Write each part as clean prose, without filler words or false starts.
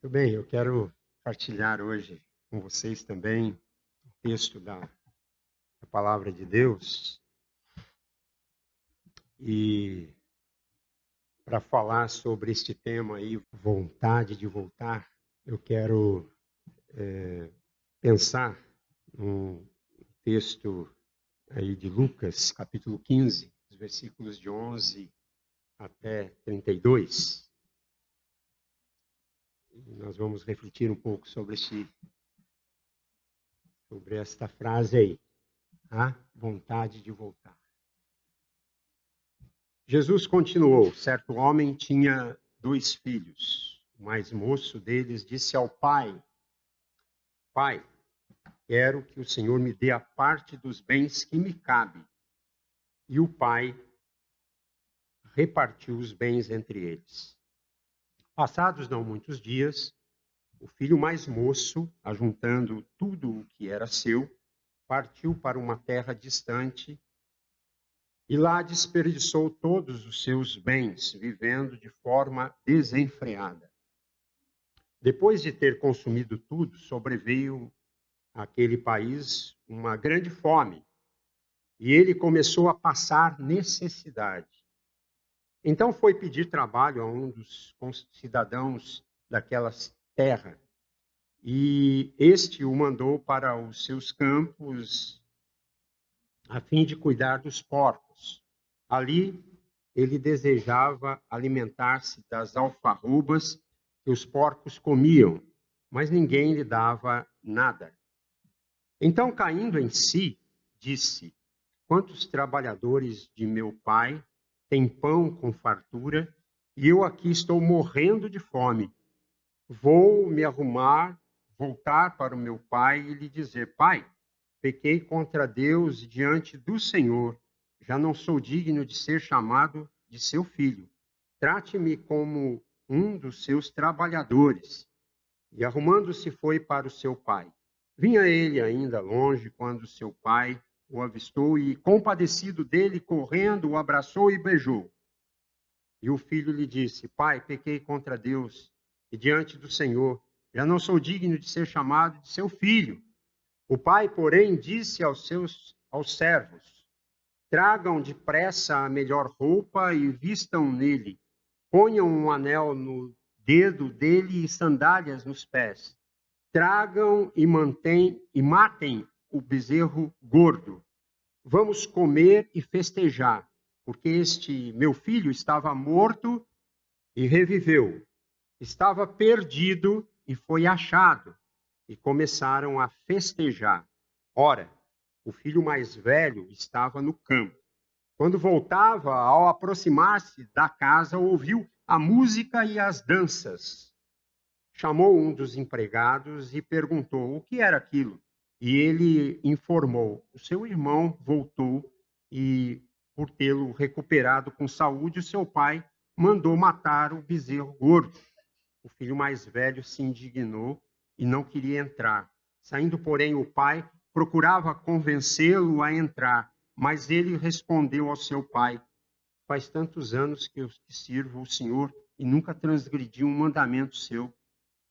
Muito bem, eu quero partilhar hoje com vocês também o texto da Palavra de Deus. E para falar sobre este tema aí, vontade de voltar, eu quero pensar num texto aí de Lucas, capítulo 15, os versículos de 11 até 32. E nós vamos refletir um pouco sobre esta frase aí, a vontade de voltar. Jesus continuou: certo homem tinha 2 filhos. O mais moço deles disse ao pai: Pai, quero que o Senhor me dê a parte dos bens que me cabe. E o pai repartiu os bens entre eles. Passados não muitos dias, o filho mais moço, ajuntando tudo o que era seu, partiu para uma terra distante e lá desperdiçou todos os seus bens, vivendo de forma desenfreada. Depois de ter consumido tudo, sobreveio àquele país uma grande fome, e ele começou a passar necessidade. Então foi pedir trabalho a um dos cidadãos daquela terra, e este o mandou para os seus campos a fim de cuidar dos porcos. Ali ele desejava alimentar-se das alfarrobas que os porcos comiam, mas ninguém lhe dava nada. Então, caindo em si, disse: Quantos trabalhadores de meu pai têm pão com fartura, e eu aqui estou morrendo de fome. Vou me arrumar, voltar para o meu pai e lhe dizer: Pai, pequei contra Deus diante do Senhor. Já não sou digno de ser chamado de seu filho. Trate-me como um dos seus trabalhadores. E arrumando-se foi para o seu pai. Vinha ele ainda longe quando seu pai o avistou e, compadecido dele, correndo, o abraçou e beijou. E o filho lhe disse: Pai, pequei contra Deus e diante do Senhor. Já não sou digno de ser chamado de seu filho. O pai, porém, disse aos servos: Tragam depressa a melhor roupa e vistam nele. Ponham um anel no dedo dele e sandálias nos pés. Tragam e matem o bezerro gordo. Vamos comer e festejar, porque este meu filho estava morto e reviveu. Estava perdido e foi achado. E começaram a festejar. Ora, o filho mais velho estava no campo. Quando voltava, ao aproximar-se da casa, ouviu a música e as danças. Chamou um dos empregados e perguntou o que era aquilo. E ele informou: o seu irmão voltou e, por tê-lo recuperado com saúde, o seu pai mandou matar o bezerro gordo. O filho mais velho se indignou e não queria entrar. Saindo, porém, o pai procurava convencê-lo a entrar, mas ele respondeu ao seu pai: Faz tantos anos que eu sirvo o Senhor e nunca transgredi um mandamento seu,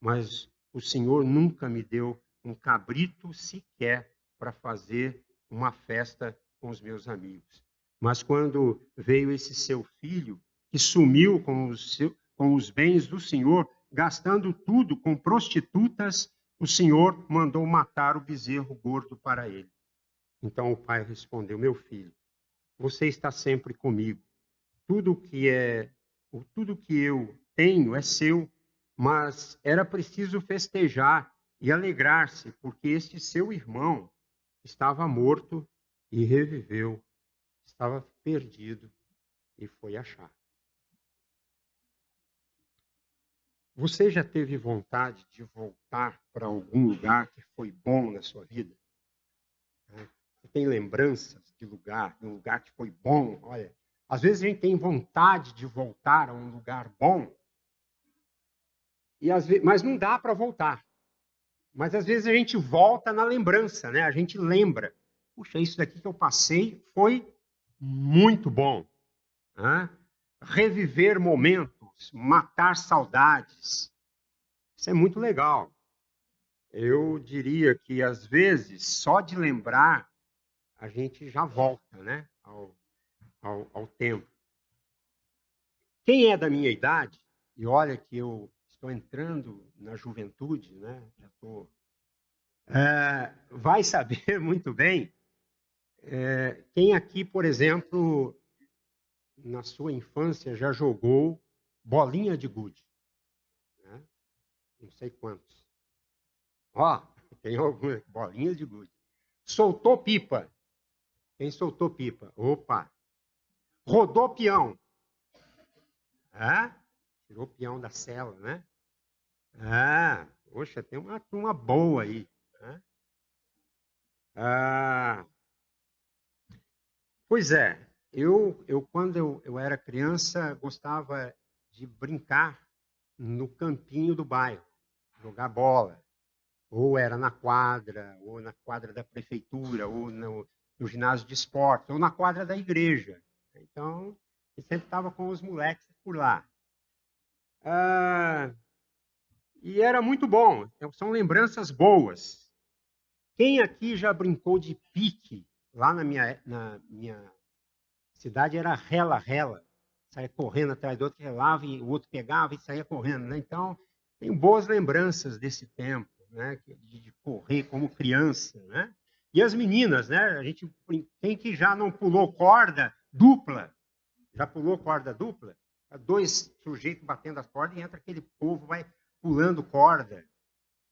mas o Senhor nunca me deu um cabrito sequer para fazer uma festa com os meus amigos. Mas quando veio esse seu filho, que sumiu com os bens do Senhor, gastando tudo com prostitutas, o Senhor mandou matar o bezerro gordo para ele. Então o pai respondeu: Meu filho, você está sempre comigo. Tudo que eu tenho é seu, mas era preciso festejar e alegrar-se, porque este seu irmão estava morto e reviveu, estava perdido e foi achado. Você já teve vontade de voltar para algum lugar que foi bom na sua vida? Você tem lembranças de um lugar que foi bom? Olha, às vezes a gente tem vontade de voltar a um lugar bom, mas não dá para voltar. Mas às vezes a gente volta na lembrança, né? A gente lembra. Puxa, isso daqui que eu passei foi muito bom. Reviver momentos, matar saudades. Isso é muito legal. Eu diria que, às vezes, só de lembrar, a gente já volta, né, ao tempo. Quem é da minha idade, e olha que eu estou entrando na juventude, né, já estou, vai saber muito bem, quem aqui, por exemplo, na sua infância já jogou bolinha de gude, né? Não sei quantos. Ó, tem algumas bolinhas de gude. Soltou pipa. Quem soltou pipa? Opa. Rodou peão. Tirou o peão da cela, né? Poxa, tem uma turma boa aí, né? Pois é, eu quando eu era criança, gostava de brincar no campinho do bairro, jogar bola. Ou era na quadra, ou na quadra da prefeitura, ou no ginásio de esporte, ou na quadra da igreja. Então, eu sempre estava com os moleques por lá. E era muito bom. Então, são lembranças boas. Quem aqui já brincou de pique? Lá na minha cidade era rela-rela. Saia correndo atrás do outro, relava, e o outro pegava e saía correndo, né? Então, tenho boas lembranças desse tempo, né? De correr como criança, né? E as meninas, né? Quem que já não pulou corda dupla? Já pulou corda dupla? Dois sujeitos batendo as cordas e entra aquele povo, vai pulando corda.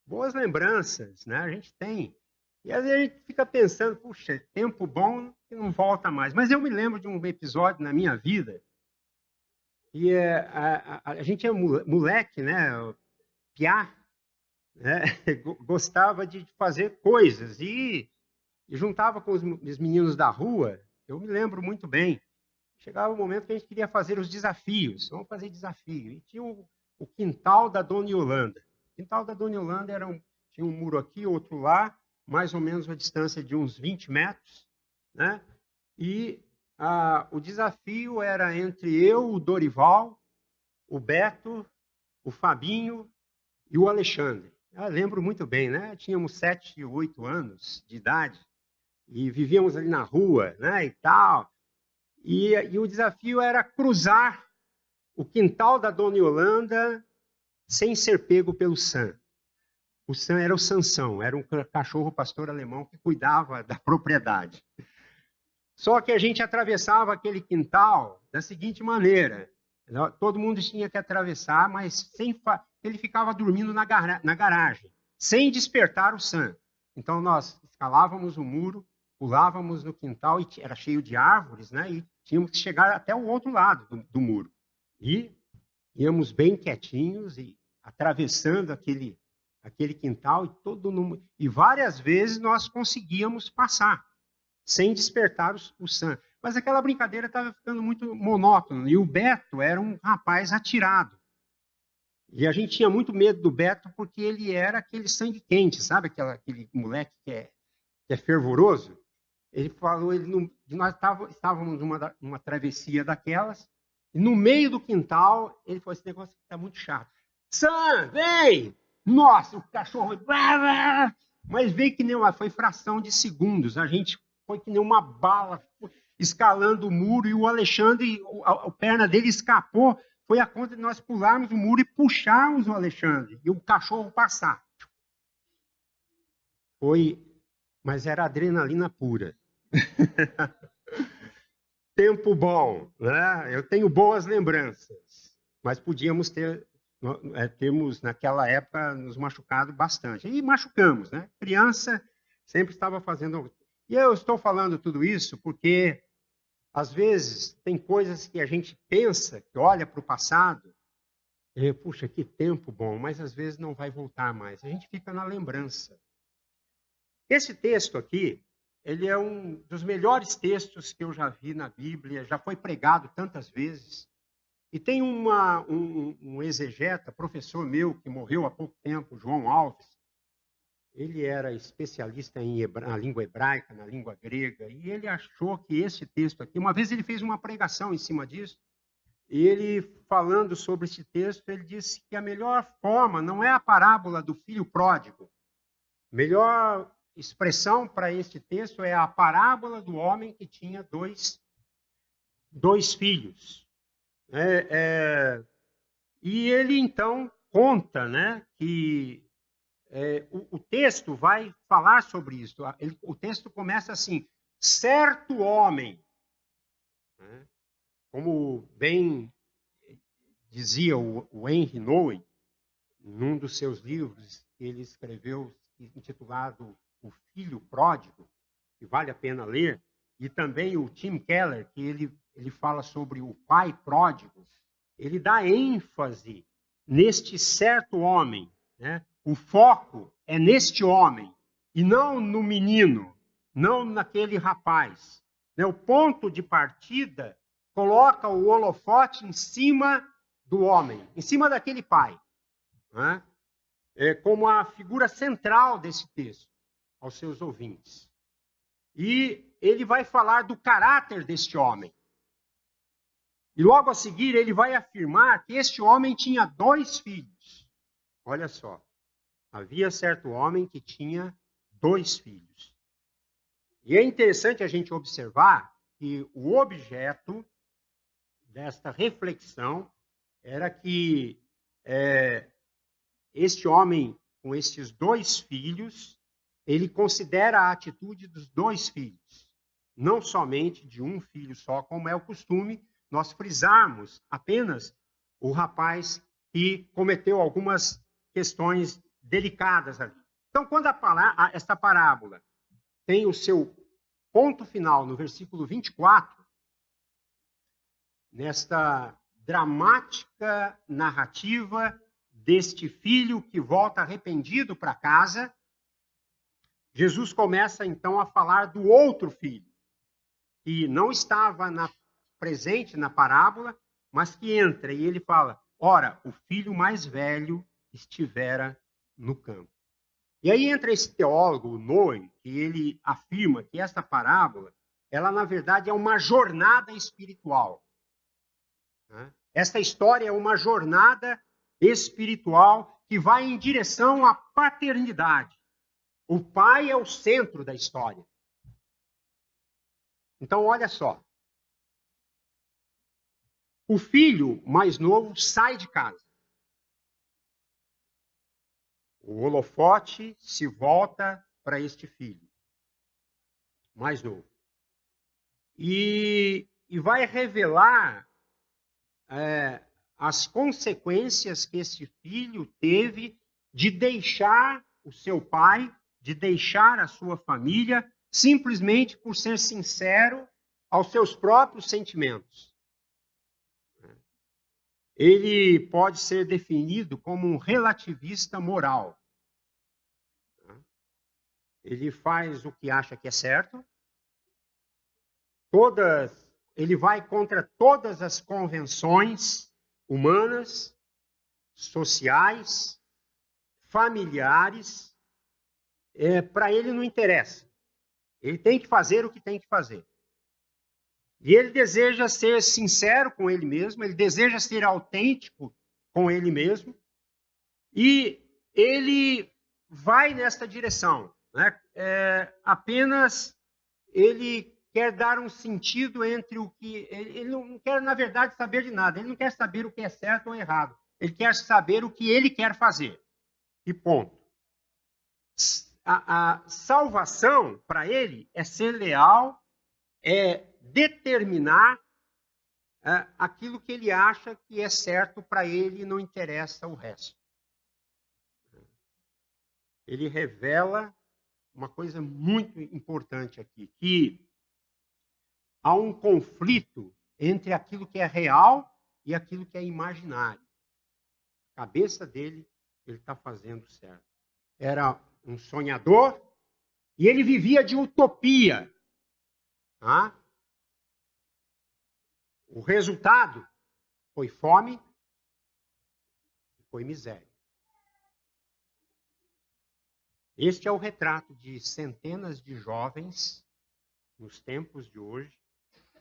Boas lembranças, né? A gente tem. E às vezes a gente fica pensando, puxa, tempo bom que não volta mais. Mas eu me lembro de um episódio na minha vida e a gente é moleque, né? Piá, né? Gostava de fazer coisas e juntava com os meninos da rua. Eu me lembro muito bem. Chegava o momento que a gente queria fazer os desafios. Vamos fazer desafio. E tinha o quintal da Dona Yolanda. O quintal da Dona Yolanda tinha um muro aqui, outro lá, mais ou menos uma distância de uns 20 metros, né? E o desafio era entre eu, o Dorival, o Beto, o Fabinho e o Alexandre. Eu lembro muito bem, né? Tínhamos 7, 8 anos de idade e vivíamos ali na rua, né? E tal. E o desafio era cruzar o quintal da Dona Yolanda sem ser pego pelo Sam. O Sam era o Sansão, era um cachorro pastor alemão que cuidava da propriedade. Só que a gente atravessava aquele quintal da seguinte maneira: todo mundo tinha que atravessar, mas ele ficava dormindo na garagem, sem despertar o Sam. Então nós escalávamos o muro, pulávamos no quintal, e era cheio de árvores, né? E tínhamos que chegar até o outro lado do muro. E íamos bem quietinhos e atravessando aquele quintal e várias vezes nós conseguíamos passar sem despertar o Sam. Mas aquela brincadeira estava ficando muito monótona. E o Beto era um rapaz atirado. E a gente tinha muito medo do Beto porque ele era aquele sangue quente, sabe? Aquele moleque que é fervoroso. Ele falou, nós estávamos numa travessia daquelas, e no meio do quintal, ele falou, esse negócio está muito chato. Sam, vem! Nossa, o cachorro... Mas veio que nem foi fração de segundos. A gente foi que nem uma bala escalando o muro, e o Alexandre, a perna dele escapou. Foi a conta de nós pularmos o muro e puxarmos o Alexandre, e o cachorro passar. Mas era adrenalina pura. Tempo bom, né? Eu tenho boas lembranças, mas podíamos termos naquela época nos machucado bastante. E machucamos, né? Criança sempre estava fazendo. E eu estou falando tudo isso porque às vezes tem coisas que a gente pensa, que olha para o passado, e, puxa, que tempo bom, mas às vezes não vai voltar mais. A gente fica na lembrança. Esse texto aqui, ele é um dos melhores textos que eu já vi na Bíblia, já foi pregado tantas vezes. E tem um exegeta, professor meu, que morreu há pouco tempo, João Alves. Ele era especialista na língua hebraica, na língua grega, e ele achou que esse texto aqui, uma vez ele fez uma pregação em cima disso, E ele, falando sobre esse texto, ele disse que a melhor forma não é a parábola do filho pródigo. A melhor expressão para este texto é a parábola do homem que tinha dois filhos. E ele, então, conta, né, que o texto vai falar sobre isso. O texto começa assim: certo homem, né, como bem dizia o Henry Nouwen, num dos seus livros, ele escreveu, intitulado O Filho Pródigo, que vale a pena ler, e também o Tim Keller, que ele fala sobre o pai pródigo. Ele dá ênfase neste certo homem, né? O foco é neste homem, e não no menino, não naquele rapaz. Né? O ponto de partida coloca o holofote em cima do homem, em cima daquele pai, né? Como a figura central desse texto aos seus ouvintes. E ele vai falar do caráter deste homem. E logo a seguir ele vai afirmar que este homem tinha 2 filhos. Olha só, havia certo homem que tinha 2 filhos. E é interessante a gente observar que o objeto desta reflexão era que este homem, com estes 2 filhos, ele considera a atitude dos 2 filhos, não somente de um filho só, como é o costume, nós frisarmos apenas o rapaz que cometeu algumas questões delicadas ali. Então, quando esta parábola tem o seu ponto final no versículo 24, nesta dramática narrativa deste filho que volta arrependido para casa, Jesus começa então a falar do outro filho, que não estava presente na parábola, mas que entra e ele fala: ora, o filho mais velho estivera no campo. E aí entra esse teólogo, o Nouwen, que ele afirma que esta parábola, ela na verdade é uma jornada espiritual. Esta história é uma jornada espiritual que vai em direção à paternidade. O pai é o centro da história. Então, olha só. O filho mais novo sai de casa. O holofote se volta para este filho mais novo. E vai revelar as consequências que esse filho teve de deixar o seu pai, de deixar a sua família, simplesmente por ser sincero aos seus próprios sentimentos. Ele pode ser definido como um relativista moral. Ele faz o que acha que é certo, ele vai contra todas as convenções humanas, sociais, familiares. Para ele não interessa. Ele tem que fazer o que tem que fazer. E ele deseja ser sincero com ele mesmo, ele deseja ser autêntico com ele mesmo, e ele vai nesta direção. Né? Apenas ele quer dar um sentido entre o que... Ele não quer, na verdade, saber de nada. Ele não quer saber o que é certo ou errado. Ele quer saber o que ele quer fazer. E ponto. A salvação, para ele, é ser leal, é determinar aquilo que ele acha que é certo para ele e não interessa o resto. Ele revela uma coisa muito importante aqui, que há um conflito entre aquilo que é real e aquilo que é imaginário. A cabeça dele, ele está fazendo certo. Era um sonhador e ele vivia de utopia. O resultado foi fome e foi miséria. Este é o retrato de centenas de jovens nos tempos de hoje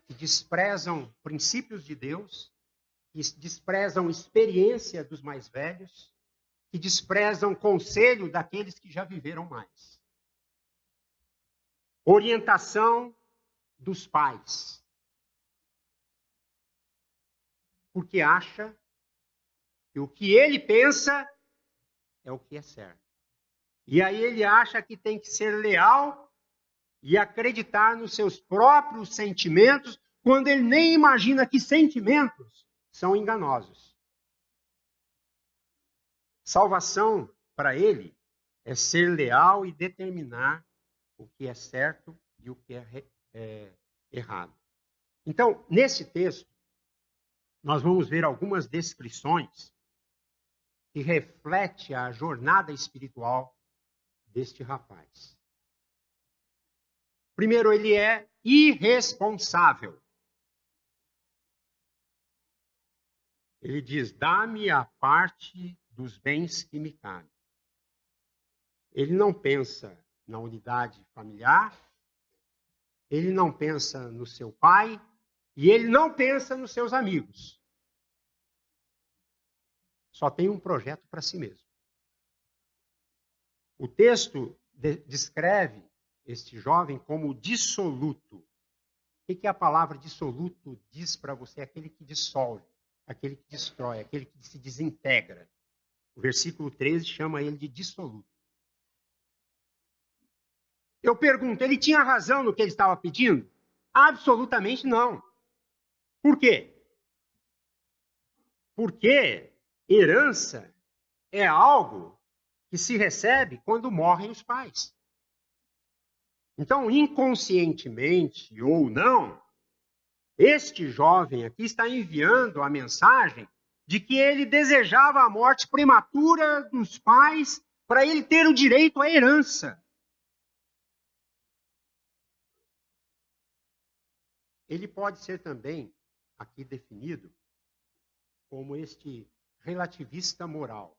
que desprezam princípios de Deus, que desprezam experiência dos mais velhos, que desprezam conselho daqueles que já viveram mais. Orientação dos pais. Porque acha que o que ele pensa é o que é certo. E aí ele acha que tem que ser leal e acreditar nos seus próprios sentimentos, quando ele nem imagina que sentimentos são enganosos. Salvação, para ele, é ser leal e determinar o que é certo e o que é errado. Então, nesse texto, nós vamos ver algumas descrições que refletem a jornada espiritual deste rapaz. Primeiro, ele é irresponsável. Ele diz: dá-me a parte dos bens que me cabem. Ele não pensa na unidade familiar, ele não pensa no seu pai e ele não pensa nos seus amigos. Só tem um projeto para si mesmo. O texto descreve este jovem como dissoluto. O que a palavra dissoluto diz para você? Aquele que dissolve, aquele que destrói, aquele que se desintegra. O versículo 13 chama ele de dissoluto. Eu pergunto, ele tinha razão no que ele estava pedindo? Absolutamente não. Por quê? Porque herança é algo que se recebe quando morrem os pais. Então, inconscientemente ou não, este jovem aqui está enviando a mensagem de que ele desejava a morte prematura dos pais para ele ter o direito à herança. Ele pode ser também aqui definido como este relativista moral.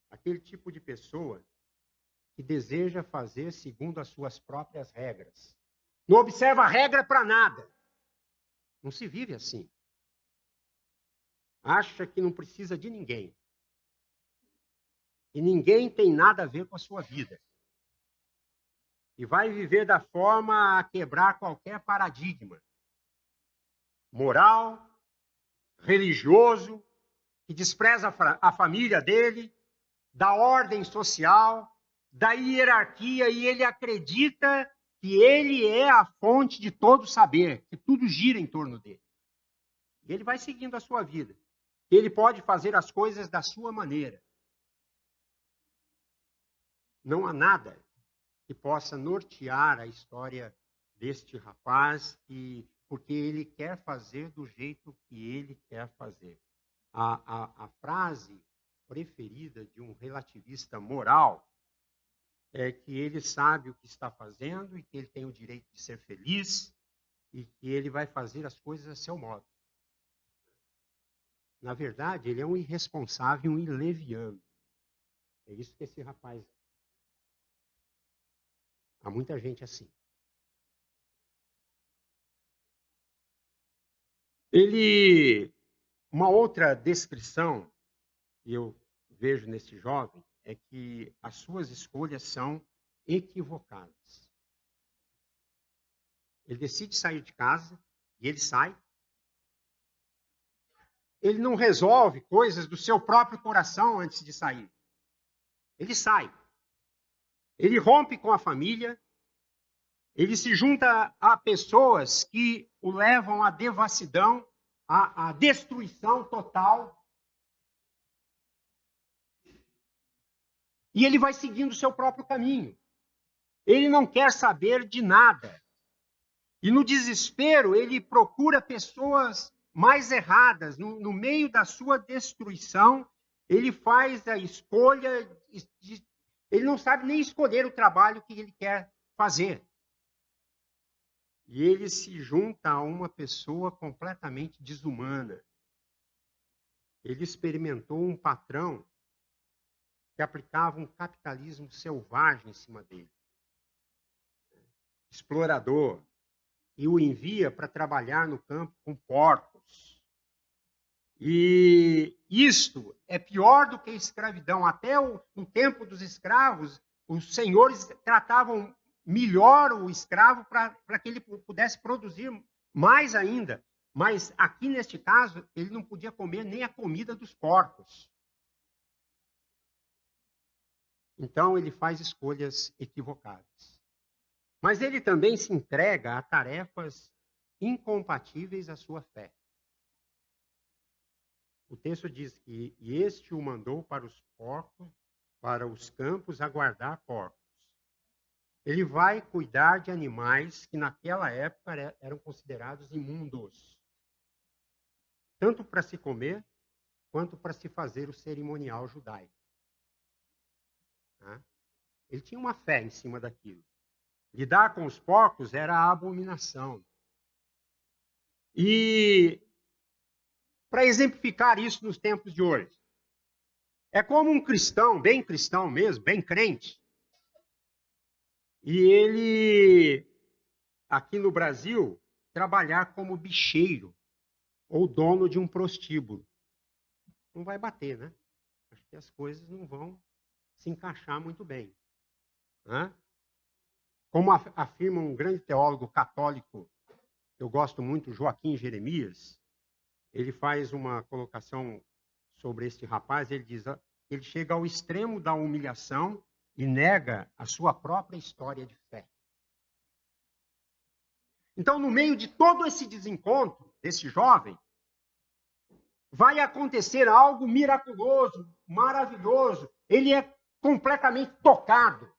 Aquele tipo de pessoa que deseja fazer segundo as suas próprias regras. Não observa regra para nada. Não se vive assim. Acha que não precisa de ninguém. E ninguém tem nada a ver com a sua vida. E vai viver da forma a quebrar qualquer paradigma moral, religioso, que despreza a família dele, da ordem social, da hierarquia, e ele acredita que ele é a fonte de todo saber, que tudo gira em torno dele. E ele vai seguindo a sua vida. Ele pode fazer as coisas da sua maneira. Não há nada que possa nortear a história deste rapaz, porque ele quer fazer do jeito que ele quer fazer. A frase preferida de um relativista moral é que ele sabe o que está fazendo e que ele tem o direito de ser feliz e que ele vai fazer as coisas a seu modo. Na verdade, ele é um irresponsável, um leviano. É isso que esse rapaz é. Há muita gente assim. Uma outra descrição que eu vejo nesse jovem é que as suas escolhas são equivocadas. Ele decide sair de casa e ele sai. Ele não resolve coisas do seu próprio coração antes de sair. Ele sai. Ele rompe com a família. Ele se junta a pessoas que o levam à devassidão, à destruição total. E ele vai seguindo o seu próprio caminho. Ele não quer saber de nada. E no desespero, ele procura pessoas mais erradas. No meio da sua destruição, ele faz a escolha. Ele não sabe nem escolher o trabalho que ele quer fazer. E ele se junta a uma pessoa completamente desumana. Ele experimentou um patrão que aplicava um capitalismo selvagem em cima dele. Explorador. E o envia para trabalhar no campo com porcos. E isto é pior do que a escravidão. Até no tempo dos escravos, os senhores tratavam melhor o escravo para que ele pudesse produzir mais ainda. Mas aqui, neste caso, ele não podia comer nem a comida dos porcos. Então, ele faz escolhas equivocadas. Mas ele também se entrega a tarefas incompatíveis à sua fé. O texto diz que este o mandou para os porcos, para os campos, a guardar porcos. Ele vai cuidar de animais que naquela época eram considerados imundos, tanto para se comer, quanto para se fazer o cerimonial judaico. Ele tinha uma fé em cima daquilo. Lidar com os porcos era a abominação. E, para exemplificar isso nos tempos de hoje, é como um cristão mesmo, bem crente, e ele, aqui no Brasil, trabalhar como bicheiro ou dono de um prostíbulo. Não vai bater, né? Acho que as coisas não vão se encaixar muito bem. Como afirma um grande teólogo católico, eu gosto muito, Joaquim Jeremias, ele faz uma colocação sobre este rapaz, ele diz, ele chega ao extremo da humilhação e nega a sua própria história de fé. Então, no meio de todo esse desencontro desse jovem, vai acontecer algo miraculoso, maravilhoso. Ele é completamente tocado.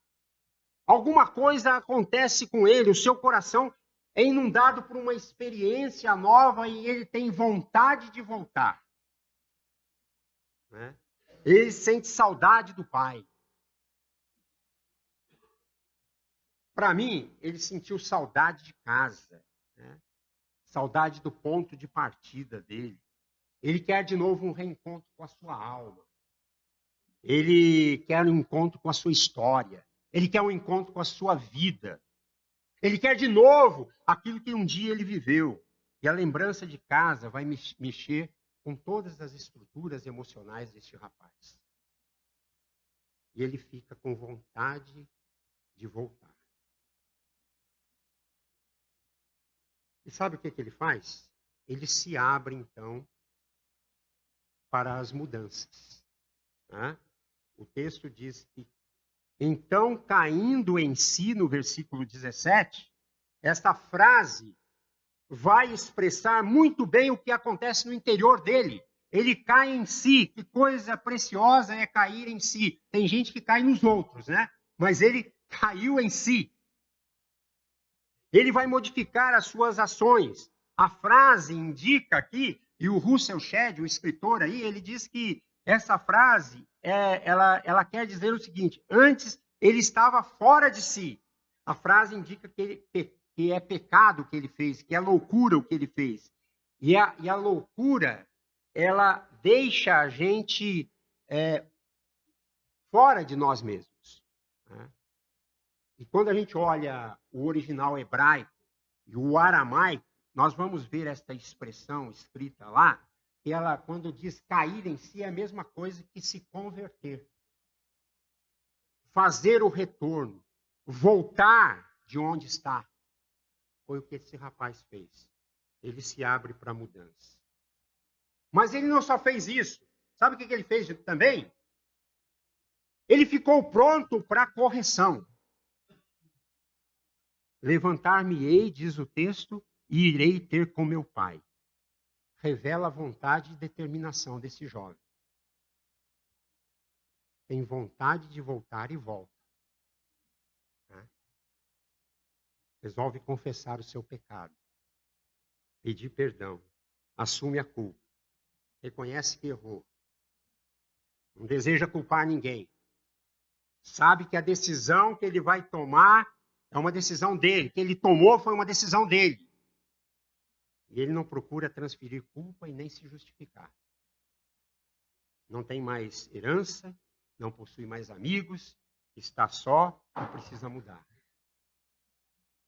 Alguma coisa acontece com ele, o seu coração é inundado por uma experiência nova e ele tem vontade de voltar. Ele sente saudade do pai. Para mim, ele sentiu saudade de casa, saudade do ponto de partida dele. Ele quer de novo um reencontro com a sua alma. Ele quer um encontro com a sua história. Ele quer um encontro com a sua vida. Ele quer de novo aquilo que um dia ele viveu. E a lembrança de casa vai mexer com todas as estruturas emocionais deste rapaz. E ele fica com vontade de voltar. E sabe o que ele faz? Ele se abre, então, para as mudanças. O texto diz que, então, caindo em si, no versículo 17, esta frase vai expressar muito bem o que acontece no interior dele. Ele cai em si. Que coisa preciosa é cair em si. Tem gente que cai nos outros, né? Mas ele caiu em si. Ele vai modificar as suas ações. A frase indica aqui, e o Russell Shedd, o escritor aí, ele diz que essa frase, ela quer dizer o seguinte: antes ele estava fora de si. A frase indica que é pecado o que ele fez, que é loucura o que ele fez. E a loucura, ela deixa a gente fora de nós mesmos. E quando a gente olha o original hebraico e o aramaico, nós vamos ver esta expressão escrita lá, que ela, quando diz cair em si, é a mesma coisa que se converter. Fazer o retorno, voltar de onde está. Foi o que esse rapaz fez. Ele se abre para a mudança. Mas ele não só fez isso. Sabe o que ele fez também? Ele ficou pronto para a correção. Levantar-me-ei, diz o texto, e irei ter com meu pai. Revela a vontade e determinação desse jovem. Tem vontade de voltar e volta. Resolve confessar o seu pecado. Pedir perdão. Assume a culpa. Reconhece que errou. Não deseja culpar ninguém. Sabe que a decisão que ele vai tomar é uma decisão dele. Que ele tomou foi uma decisão dele. E ele não procura transferir culpa e nem se justificar. Não tem mais herança, não possui mais amigos, está só e precisa mudar.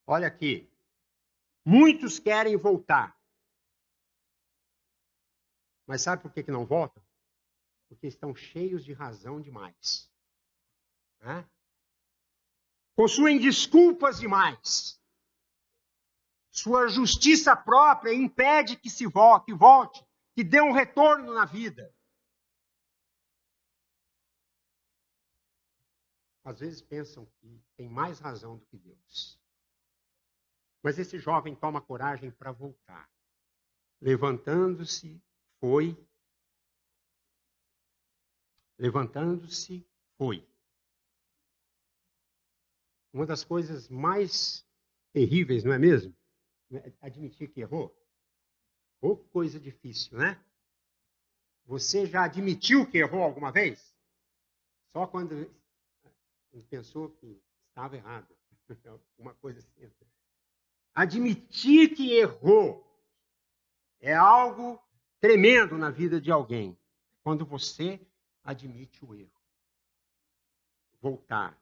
Olha aqui. Muitos querem voltar. Mas sabe por que não voltam? Porque estão cheios de razão demais. Né? Possuem desculpas demais. Sua justiça própria impede que volte, que dê um retorno na vida. Às vezes pensam que tem mais razão do que Deus. Mas esse jovem toma coragem para voltar. Levantando-se, foi. Levantando-se, foi. Uma das coisas mais terríveis, não é mesmo? Admitir que errou. Ou coisa difícil, né? Você já admitiu que errou alguma vez? Só quando pensou que estava errado. Uma coisa assim. Admitir que errou é algo tremendo na vida de alguém. Quando você admite o erro. Voltar.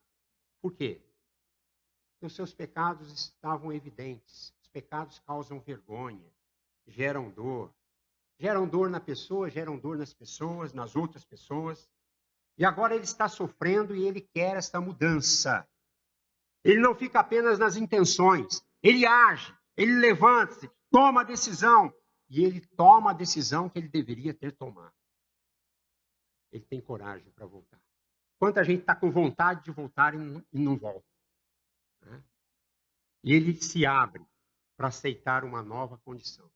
Por quê? Porque os seus pecados estavam evidentes. Os pecados causam vergonha, geram dor. Geram dor na pessoa, geram dor nas pessoas, nas outras pessoas. E agora ele está sofrendo e ele quer esta mudança. Ele não fica apenas nas intenções. Ele age, ele levanta-se, toma a decisão. E ele toma a decisão que ele deveria ter tomado. Ele tem coragem para voltar. Quanta gente está com vontade de voltar e não volta. Né? E ele se abre para aceitar uma nova condição.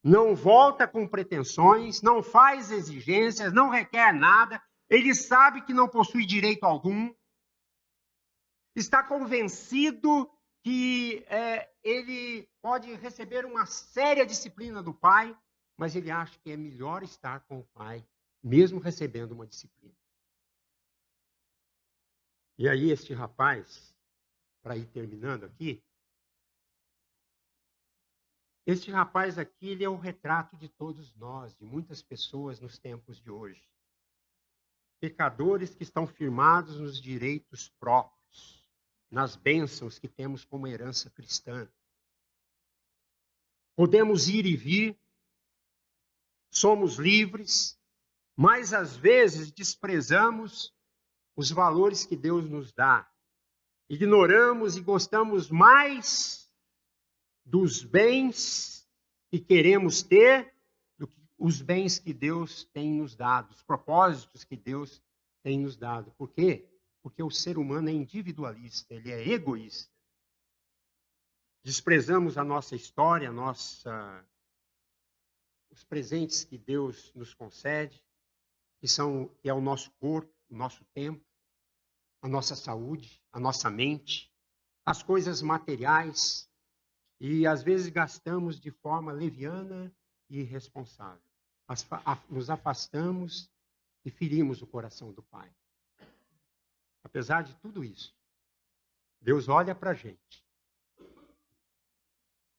Não volta com pretensões, não faz exigências, não requer nada. Ele sabe que não possui direito algum. Está convencido que ele pode receber uma séria disciplina do pai, mas ele acha que é melhor estar com o pai, mesmo recebendo uma disciplina. E aí este rapaz, para ir terminando aqui, este rapaz aqui, ele é o retrato de todos nós, de muitas pessoas nos tempos de hoje. Pecadores que estão firmados nos direitos próprios, nas bênçãos que temos como herança cristã. Podemos ir e vir, somos livres, mas às vezes desprezamos os valores que Deus nos dá. Ignoramos e gostamos mais dos bens que queremos ter do que os bens que Deus tem nos dado, os propósitos que Deus tem nos dado. Por quê? Porque o ser humano é individualista, ele é egoísta. Desprezamos a nossa história, os presentes que Deus nos concede, que é o nosso corpo, o nosso tempo, a nossa saúde, a nossa mente, as coisas materiais, e às vezes gastamos de forma leviana e irresponsável. Nos afastamos e ferimos o coração do Pai. Apesar de tudo isso, Deus olha para a gente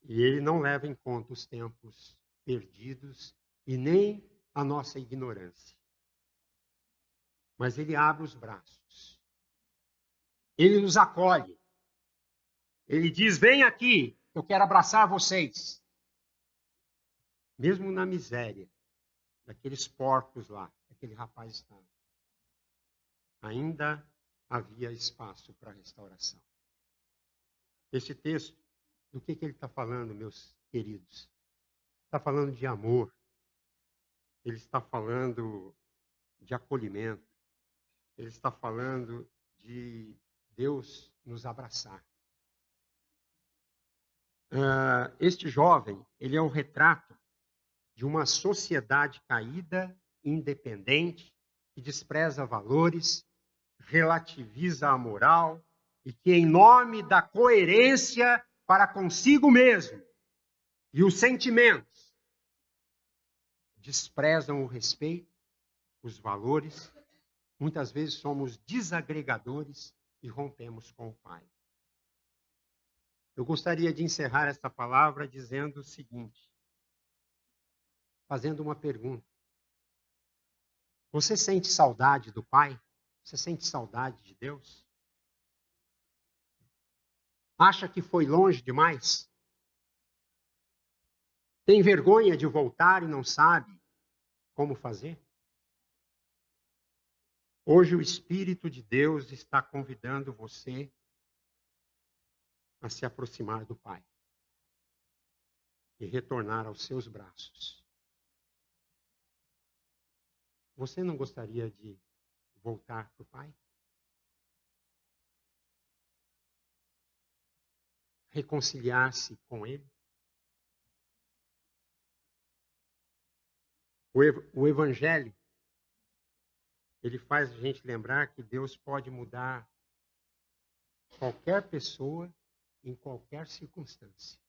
e Ele não leva em conta os tempos perdidos e nem a nossa ignorância. Mas Ele abre os braços. Ele nos acolhe. Ele diz, vem aqui, eu quero abraçar vocês. Mesmo na miséria, daqueles porcos lá, aquele rapaz estava. Ainda havia espaço para restauração. Esse texto, do que ele está falando, meus queridos? Está falando de amor. Ele está falando de acolhimento. Ele está falando de Deus nos abraçar. Este jovem, ele é o retrato de uma sociedade caída, independente, que despreza valores, relativiza a moral e que, em nome da coerência para consigo mesmo e os sentimentos, desprezam o respeito, os valores. Muitas vezes somos desagregadores e rompemos com o Pai. Eu gostaria de encerrar esta palavra dizendo o seguinte, fazendo uma pergunta. Você sente saudade do Pai? Você sente saudade de Deus? Acha que foi longe demais? Tem vergonha de voltar e não sabe? Como fazer? Hoje o Espírito de Deus está convidando você a se aproximar do Pai e retornar aos seus braços. Você não gostaria de voltar para o Pai? Reconciliar-se com Ele? O Evangelho, ele faz a gente lembrar que Deus pode mudar qualquer pessoa em qualquer circunstância.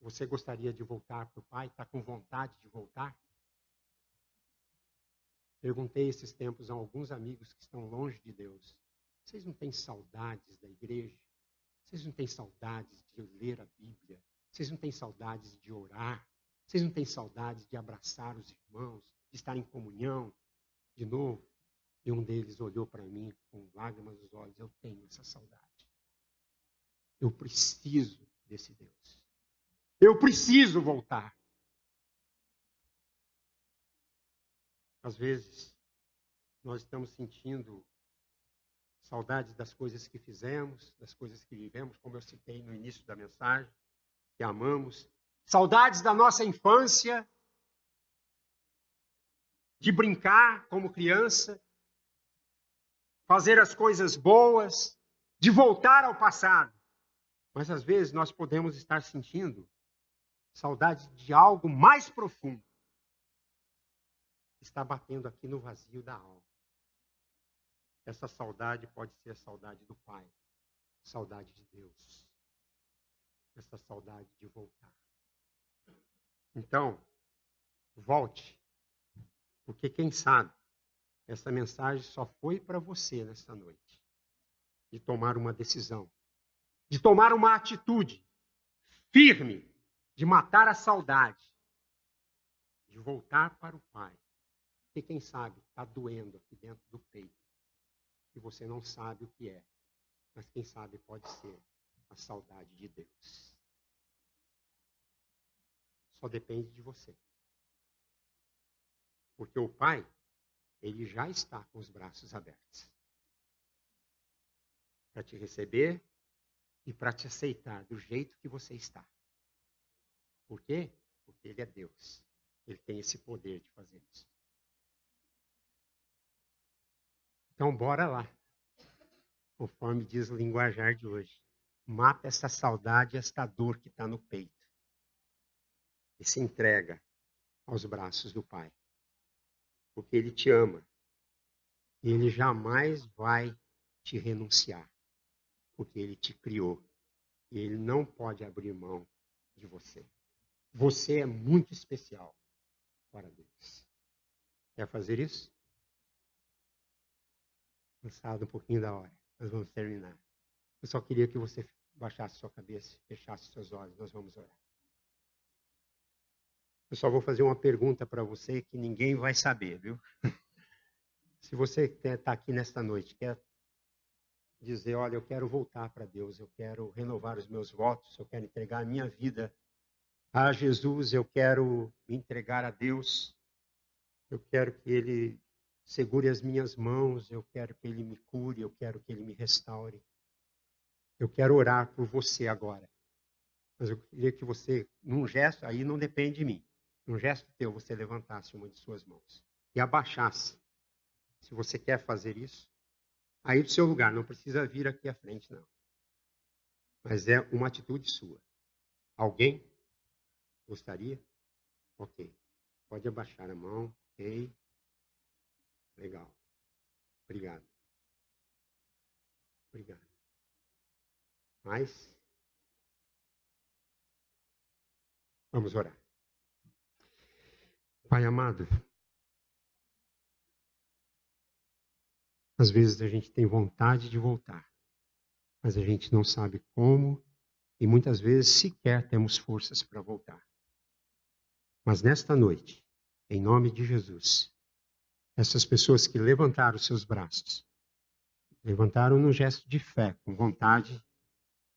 Você gostaria de voltar para o Pai? Está com vontade de voltar? Perguntei esses tempos a alguns amigos que estão longe de Deus. Vocês não têm saudades da igreja? Vocês não têm saudades de ler a Bíblia? Vocês não têm saudades de orar? Vocês não têm saudades de abraçar os irmãos, de estar em comunhão de novo? E um deles olhou para mim com lágrimas nos olhos. Eu tenho essa saudade. Eu preciso desse Deus. Eu preciso voltar. Às vezes, nós estamos sentindo saudades das coisas que fizemos, das coisas que vivemos, como eu citei no início da mensagem, que amamos. Saudades da nossa infância, de brincar como criança, fazer as coisas boas, de voltar ao passado. Mas às vezes nós podemos estar sentindo saudade de algo mais profundo que está batendo aqui no vazio da alma. Essa saudade pode ser a saudade do Pai, saudade de Deus, essa saudade de voltar. Então, volte, porque quem sabe essa mensagem só foi para você nesta noite, de tomar uma decisão, de tomar uma atitude firme, de matar a saudade, de voltar para o Pai. Porque quem sabe está doendo aqui dentro do peito, e você não sabe o que é, mas quem sabe pode ser a saudade de Deus. Só depende de você. Porque o Pai, ele já está com os braços abertos para te receber e para te aceitar do jeito que você está. Por quê? Porque ele é Deus. Ele tem esse poder de fazer isso. Então, bora lá. Conforme diz o linguajar de hoje. Mata essa saudade, esta dor que está no peito. E se entrega aos braços do Pai. Porque ele te ama. E ele jamais vai te renunciar. Porque ele te criou. E ele não pode abrir mão de você. Você é muito especial para Deus. Quer fazer isso? Cansado um pouquinho da hora. Nós vamos terminar. Eu só queria que você baixasse sua cabeça, fechasse seus olhos. Nós vamos orar. Eu só vou fazer uma pergunta para você que ninguém vai saber, viu? Se você está aqui nesta noite, quer dizer, olha, eu quero voltar para Deus, eu quero renovar os meus votos, eu quero entregar a minha vida a Jesus, eu quero me entregar a Deus, eu quero que Ele segure as minhas mãos, eu quero que Ele me cure, eu quero que Ele me restaure. Eu quero orar por você agora. Mas eu queria que você, num gesto, aí não depende de mim, num gesto teu, você levantasse uma de suas mãos e abaixasse. Se você quer fazer isso, aí do seu lugar, não precisa vir aqui à frente, não. Mas é uma atitude sua. Alguém gostaria? Ok. Pode abaixar a mão. Ok. Legal. Obrigado. Obrigado. Mais? Vamos orar. Pai amado, às vezes a gente tem vontade de voltar, mas a gente não sabe como e muitas vezes sequer temos forças para voltar. Mas nesta noite, em nome de Jesus, essas pessoas que levantaram seus braços, levantaram num gesto de fé, com vontade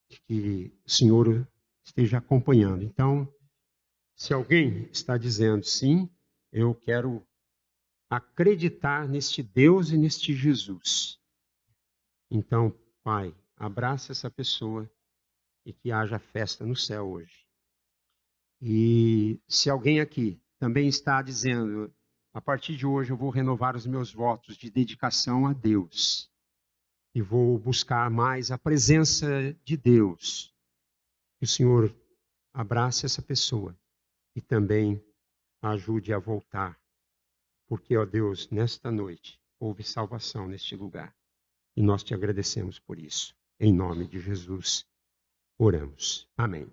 de que o Senhor esteja acompanhando. Então, Se alguém está dizendo sim, eu quero acreditar neste Deus e neste Jesus. Então, Pai, abraça essa pessoa e que haja festa no céu hoje. E se alguém aqui também está dizendo, a partir de hoje eu vou renovar os meus votos de dedicação a Deus e vou buscar mais a presença de Deus, que o Senhor abrace essa pessoa e também a ajude a voltar, porque, ó Deus, nesta noite houve salvação neste lugar e nós te agradecemos por isso. Em nome de Jesus, oramos. Amém.